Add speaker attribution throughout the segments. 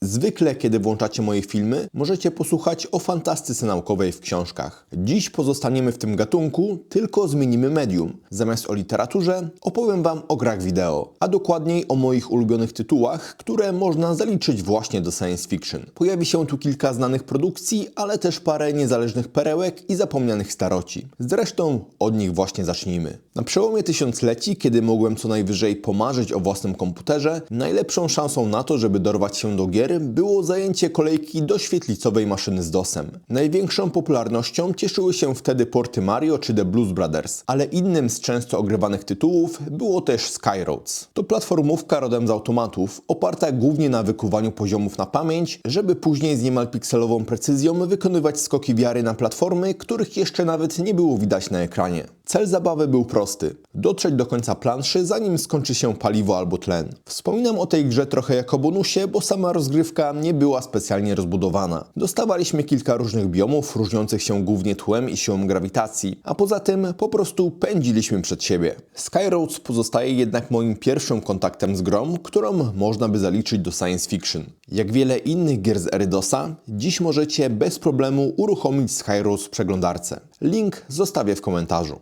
Speaker 1: Zwykle, kiedy włączacie moje filmy, możecie posłuchać o fantastyce naukowej w książkach. Dziś pozostaniemy w tym gatunku, tylko zmienimy medium. Zamiast o literaturze, opowiem Wam o grach wideo, a dokładniej o moich ulubionych tytułach, które można zaliczyć właśnie do science fiction. Pojawi się tu kilka znanych produkcji, ale też parę niezależnych perełek i zapomnianych staroci. Zresztą od nich właśnie zacznijmy. Na przełomie tysiącleci, kiedy mogłem co najwyżej pomarzyć o własnym komputerze, najlepszą szansą na to, żeby dorwać się do gier, było zajęcie kolejki do świetlicowej maszyny z DOS-em. Największą popularnością cieszyły się wtedy porty Mario czy The Blues Brothers, ale innym z często ogrywanych tytułów było też Skyroads. To platformówka rodem z automatów, oparta głównie na wykuwaniu poziomów na pamięć, żeby później z niemal pikselową precyzją wykonywać skoki wiary na platformy, których jeszcze nawet nie było widać na ekranie. Cel zabawy był prosty. Dotrzeć do końca planszy, zanim skończy się paliwo albo tlen. Wspominam o tej grze trochę jako bonusie, bo sama rozgrywka nie była specjalnie rozbudowana. Dostawaliśmy kilka różnych biomów, różniących się głównie tłem i siłą grawitacji, a poza tym po prostu pędziliśmy przed siebie. Skyroads pozostaje jednak moim pierwszym kontaktem z grą, którą można by zaliczyć do science fiction. Jak wiele innych gier z ery DOS-a, dziś możecie bez problemu uruchomić Skyroads w przeglądarce. Link zostawię w komentarzu.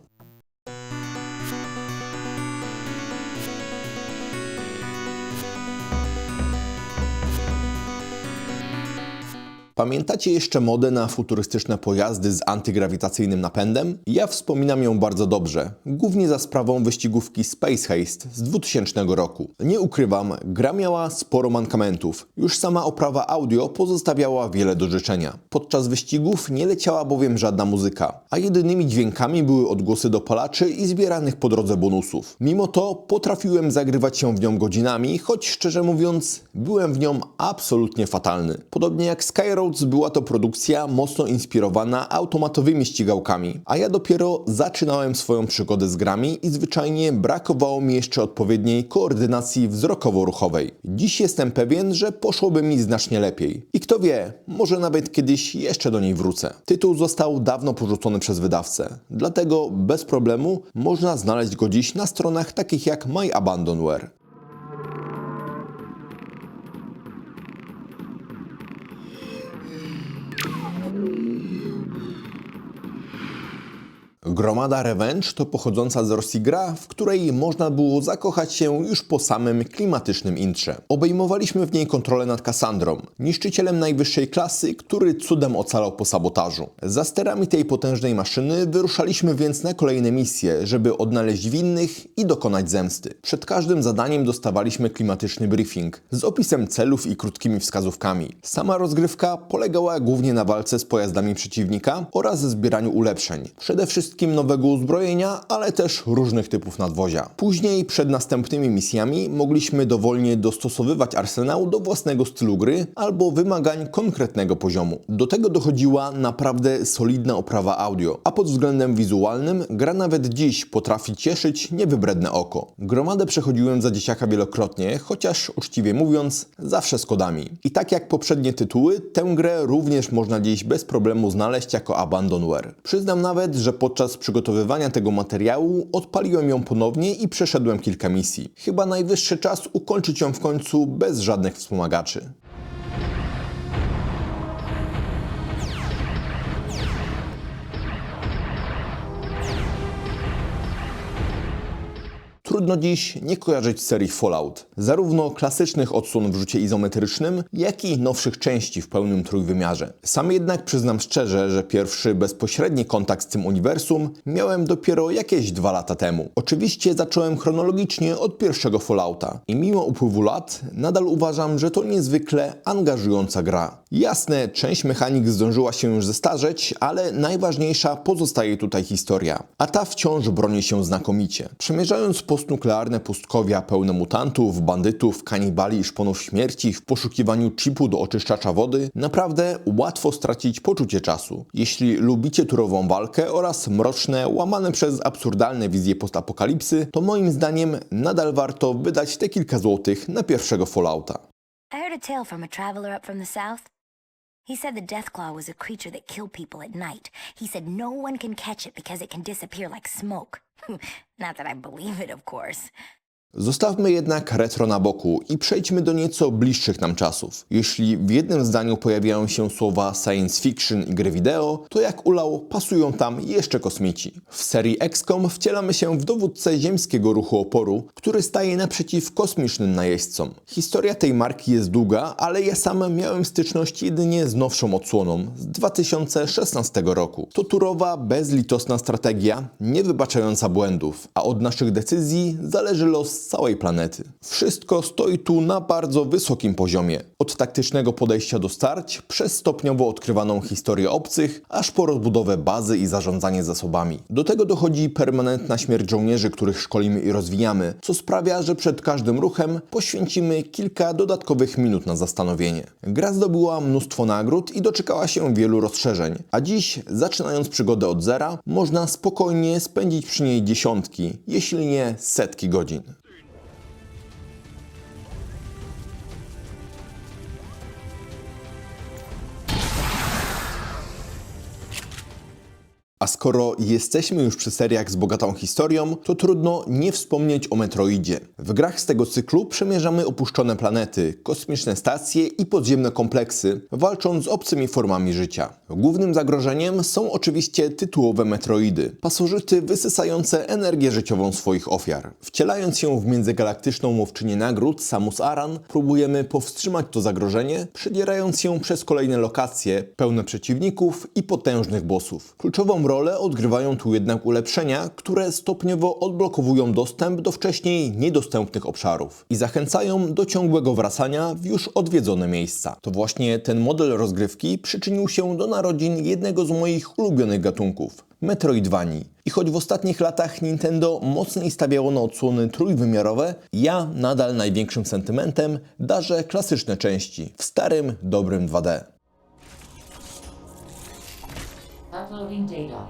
Speaker 1: Pamiętacie jeszcze modę na futurystyczne pojazdy z antygrawitacyjnym napędem? Ja wspominam ją bardzo dobrze, głównie za sprawą wyścigówki Space Haste z 2000 roku. Nie ukrywam, gra miała sporo mankamentów. Już sama oprawa audio pozostawiała wiele do życzenia. Podczas wyścigów nie leciała bowiem żadna muzyka, a jedynymi dźwiękami były odgłosy dopalaczy i zbieranych po drodze bonusów. Mimo to potrafiłem zagrywać się w nią godzinami, choć szczerze mówiąc byłem w nią absolutnie fatalny. Podobnie jak Skyroads była to produkcja mocno inspirowana automatowymi ścigałkami, a ja dopiero zaczynałem swoją przygodę z grami i zwyczajnie brakowało mi jeszcze odpowiedniej koordynacji wzrokowo-ruchowej. Dziś jestem pewien, że poszłoby mi znacznie lepiej. I kto wie, może nawet kiedyś jeszcze do niej wrócę. Tytuł został dawno porzucony przez wydawcę, dlatego bez problemu można znaleźć go dziś na stronach takich jak My Abandonware. Gromada Revenge to pochodząca z Rosji gra, w której można było zakochać się już po samym klimatycznym intrze. Obejmowaliśmy w niej kontrolę nad Kassandrą, niszczycielem najwyższej klasy, który cudem ocalał po sabotażu. Za sterami tej potężnej maszyny wyruszaliśmy więc na kolejne misje, żeby odnaleźć winnych i dokonać zemsty. Przed każdym zadaniem dostawaliśmy klimatyczny briefing z opisem celów i krótkimi wskazówkami. Sama rozgrywka polegała głównie na walce z pojazdami przeciwnika oraz zbieraniu ulepszeń. Przede wszystkim nowego uzbrojenia, ale też różnych typów nadwozia. Później, przed następnymi misjami, mogliśmy dowolnie dostosowywać arsenał do własnego stylu gry albo wymagań konkretnego poziomu. Do tego dochodziła naprawdę solidna oprawa audio, a pod względem wizualnym gra nawet dziś potrafi cieszyć niewybredne oko. Gromadę przechodziłem za dzieciaka wielokrotnie, chociaż uczciwie mówiąc, zawsze z kodami. I tak jak poprzednie tytuły, tę grę również można dziś bez problemu znaleźć jako Abandonware. Przyznam nawet, że podczas przygotowywania tego materiału odpaliłem ją ponownie i przeszedłem kilka misji. Chyba najwyższy czas ukończyć ją w końcu bez żadnych wspomagaczy. Trudno dziś nie kojarzyć serii Fallout. Zarówno klasycznych odsłon w rzucie izometrycznym, jak i nowszych części w pełnym trójwymiarze. Sam jednak przyznam szczerze, że pierwszy bezpośredni kontakt z tym uniwersum miałem dopiero jakieś 2 lata temu. Oczywiście zacząłem chronologicznie od pierwszego Fallouta i mimo upływu lat nadal uważam, że to niezwykle angażująca gra. Jasne, część mechanik zdążyła się już zestarzeć, ale najważniejsza pozostaje tutaj historia. A ta wciąż broni się znakomicie. Przemierzając postnuklearne pustkowia pełne mutantów, bandytów, kanibali i szponów śmierci w poszukiwaniu chipu do oczyszczacza wody, naprawdę łatwo stracić poczucie czasu. Jeśli lubicie turową walkę oraz mroczne, łamane przez absurdalne wizje postapokalipsy, to moim zdaniem nadal warto wydać te kilka złotych na pierwszego Fallouta.
Speaker 2: I heard a tale from a traveler up from the south. He said the Deathclaw was a creature that killed people at night. He said no one can catch it because it can disappear like smoke. Not that I believe it, of course.
Speaker 1: Zostawmy jednak retro na boku i przejdźmy do nieco bliższych nam czasów. Jeśli w jednym zdaniu pojawiają się słowa science fiction i gry wideo, to jak ulał pasują tam jeszcze kosmici. W serii XCOM wcielamy się w dowódcę ziemskiego ruchu oporu, który staje naprzeciw kosmicznym najeźdźcom. Historia tej marki jest długa, ale ja sam miałem styczność jedynie z nowszą odsłoną z 2016 roku. To turowa, bezlitosna strategia, nie wybaczająca błędów, a od naszych decyzji zależy los całej planety. Wszystko stoi tu na bardzo wysokim poziomie. Od taktycznego podejścia do starć, przez stopniowo odkrywaną historię obcych, aż po rozbudowę bazy i zarządzanie zasobami. Do tego dochodzi permanentna śmierć żołnierzy, których szkolimy i rozwijamy, co sprawia, że przed każdym ruchem poświęcimy kilka dodatkowych minut na zastanowienie. Gra zdobyła mnóstwo nagród i doczekała się wielu rozszerzeń, a dziś, zaczynając przygodę od zera, można spokojnie spędzić przy niej dziesiątki, jeśli nie setki godzin. A skoro jesteśmy już przy seriach z bogatą historią, to trudno nie wspomnieć o Metroidzie. W grach z tego cyklu przemierzamy opuszczone planety, kosmiczne stacje i podziemne kompleksy, walcząc z obcymi formami życia. Głównym zagrożeniem są oczywiście tytułowe Metroidy, pasożyty wysysające energię życiową swoich ofiar. Wcielając się w międzygalaktyczną łowczynię nagród Samus Aran, próbujemy powstrzymać to zagrożenie, przedierając się przez kolejne lokacje, pełne przeciwników i potężnych bossów. Kluczową rolę odgrywają tu jednak ulepszenia, które stopniowo odblokowują dostęp do wcześniej niedostępnych obszarów i zachęcają do ciągłego wracania w już odwiedzone miejsca. To właśnie ten model rozgrywki przyczynił się do narodzin jednego z moich ulubionych gatunków – Metroidvanii. I choć w ostatnich latach Nintendo mocniej stawiało na odsłony trójwymiarowe, ja nadal największym sentymentem darzę klasyczne części w starym, dobrym 2D.
Speaker 3: Uploading data.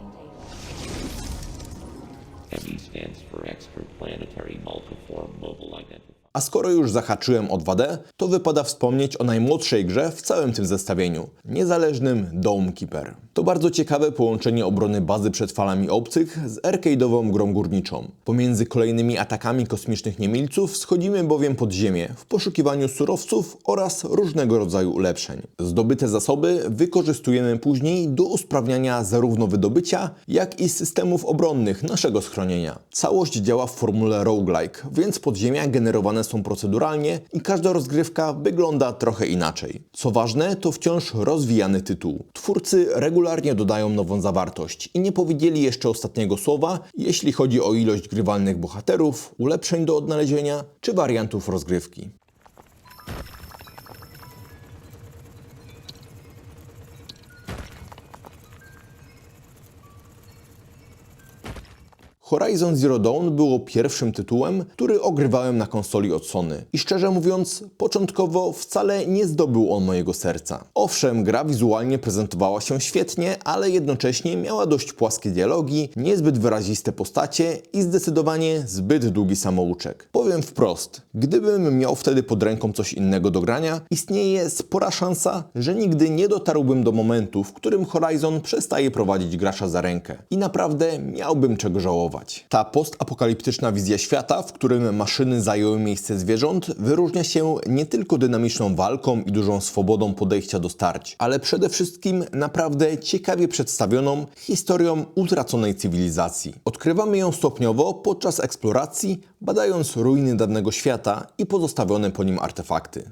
Speaker 4: ME stands for Extraplanetary Multiform Mobile Identifier.
Speaker 1: A skoro już zahaczyłem o 2D, to wypada wspomnieć o najmłodszej grze w całym tym zestawieniu – niezależnym Dome Keeper. To bardzo ciekawe połączenie obrony bazy przed falami obcych z arcade'ową grą górniczą. Pomiędzy kolejnymi atakami kosmicznych niemilców schodzimy bowiem pod ziemię w poszukiwaniu surowców oraz różnego rodzaju ulepszeń. Zdobyte zasoby wykorzystujemy później do usprawniania zarówno wydobycia, jak i systemów obronnych naszego schronienia. Całość działa w formule roguelike, więc podziemia generowane są proceduralnie i każda rozgrywka wygląda trochę inaczej. Co ważne, to wciąż rozwijany tytuł. Twórcy regularnie dodają nową zawartość i nie powiedzieli jeszcze ostatniego słowa, jeśli chodzi o ilość grywalnych bohaterów, ulepszeń do odnalezienia czy wariantów rozgrywki. Horizon Zero Dawn było pierwszym tytułem, który ogrywałem na konsoli od Sony. I szczerze mówiąc, początkowo wcale nie zdobył on mojego serca. Owszem, gra wizualnie prezentowała się świetnie, ale jednocześnie miała dość płaskie dialogi, niezbyt wyraziste postacie i zdecydowanie zbyt długi samouczek. Powiem wprost, gdybym miał wtedy pod ręką coś innego do grania, istnieje spora szansa, że nigdy nie dotarłbym do momentu, w którym Horizon przestaje prowadzić gracza za rękę. I naprawdę miałbym czego żałować. Ta postapokaliptyczna wizja świata, w którym maszyny zajęły miejsce zwierząt, wyróżnia się nie tylko dynamiczną walką i dużą swobodą podejścia do starć, ale przede wszystkim naprawdę ciekawie przedstawioną historią utraconej cywilizacji. Odkrywamy ją stopniowo podczas eksploracji, badając ruiny dawnego świata i pozostawione po nim artefakty.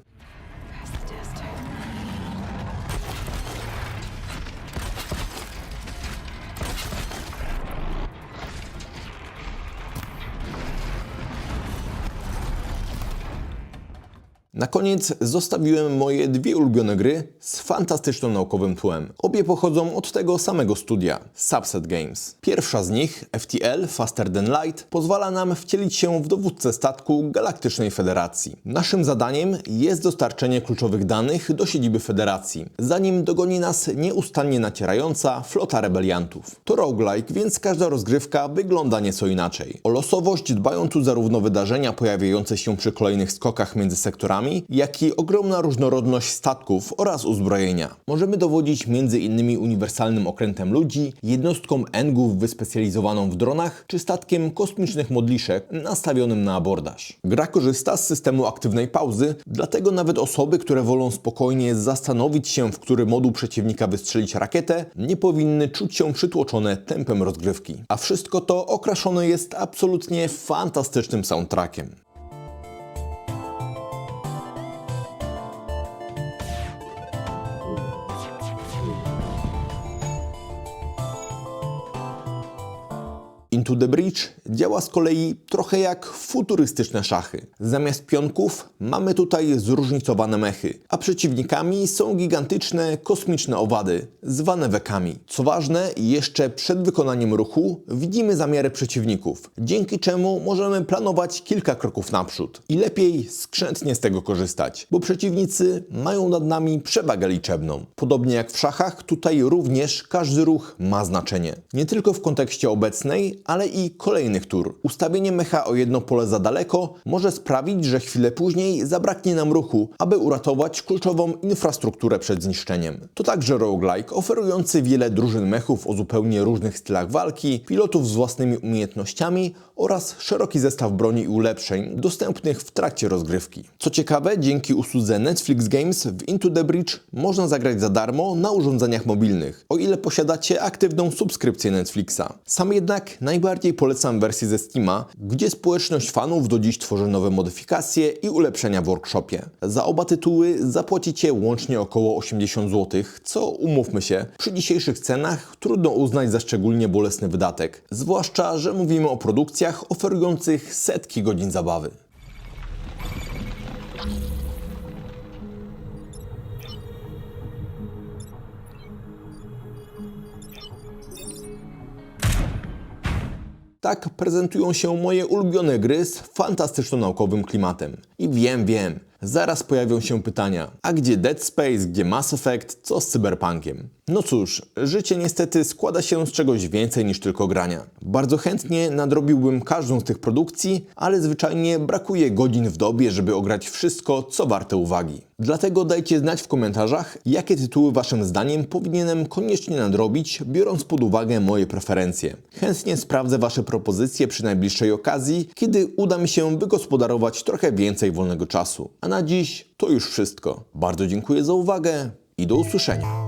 Speaker 1: Na koniec zostawiłem moje dwie ulubione gry z fantastycznym naukowym tłem. Obie pochodzą od tego samego studia, Subset Games. Pierwsza z nich, FTL Faster Than Light, pozwala nam wcielić się w dowódcę statku Galaktycznej Federacji. Naszym zadaniem jest dostarczenie kluczowych danych do siedziby Federacji, zanim dogoni nas nieustannie nacierająca flota rebeliantów. To roguelike, więc każda rozgrywka wygląda nieco inaczej. O losowość dbają tu zarówno wydarzenia pojawiające się przy kolejnych skokach między sektorami, samolotami, jak i ogromna różnorodność statków oraz uzbrojenia. Możemy dowodzić m.in. uniwersalnym okrętem ludzi, jednostką Engów wyspecjalizowaną w dronach, czy statkiem kosmicznych modliszek nastawionym na abordaż. Gra korzysta z systemu aktywnej pauzy, dlatego nawet osoby, które wolą spokojnie zastanowić się, w który moduł przeciwnika wystrzelić rakietę, nie powinny czuć się przytłoczone tempem rozgrywki. A wszystko to okraszone jest absolutnie fantastycznym soundtrackiem. Into the Breach działa z kolei trochę jak futurystyczne szachy. Zamiast pionków mamy tutaj zróżnicowane mechy, a przeciwnikami są gigantyczne, kosmiczne owady, zwane wekami. Co ważne, jeszcze przed wykonaniem ruchu widzimy zamiary przeciwników, dzięki czemu możemy planować kilka kroków naprzód. I lepiej skrzętnie z tego korzystać, bo przeciwnicy mają nad nami przewagę liczebną. Podobnie jak w szachach, tutaj również każdy ruch ma znaczenie. Nie tylko w kontekście obecnej, ale i kolejnych tur. Ustawienie mecha o jedno pole za daleko może sprawić, że chwilę później zabraknie nam ruchu, aby uratować kluczową infrastrukturę przed zniszczeniem. To także roguelike, oferujący wiele drużyn mechów o zupełnie różnych stylach walki, pilotów z własnymi umiejętnościami oraz szeroki zestaw broni i ulepszeń dostępnych w trakcie rozgrywki. Co ciekawe, dzięki usłudze Netflix Games w Into the Breach można zagrać za darmo na urządzeniach mobilnych, o ile posiadacie aktywną subskrypcję Netflixa. Sam jednak najbardziej polecam wersję ze Steama, gdzie społeczność fanów do dziś tworzy nowe modyfikacje i ulepszenia w workshopie. Za oba tytuły zapłacicie łącznie około 80 zł, co umówmy się, przy dzisiejszych cenach trudno uznać za szczególnie bolesny wydatek. Zwłaszcza, że mówimy o produkcjach oferujących setki godzin zabawy. Tak prezentują się moje ulubione gry z fantastyczno-naukowym klimatem. I wiem, zaraz pojawią się pytania, a gdzie Dead Space, gdzie Mass Effect, co z cyberpunkiem? No cóż, życie niestety składa się z czegoś więcej niż tylko grania. Bardzo chętnie nadrobiłbym każdą z tych produkcji, ale zwyczajnie brakuje godzin w dobie, żeby ograć wszystko, co warte uwagi. Dlatego dajcie znać w komentarzach, jakie tytuły waszym zdaniem powinienem koniecznie nadrobić, biorąc pod uwagę moje preferencje. Chętnie sprawdzę wasze propozycje przy najbliższej okazji, kiedy uda mi się wygospodarować trochę więcej wolnego czasu. A na dziś to już wszystko. Bardzo dziękuję za uwagę i do usłyszenia.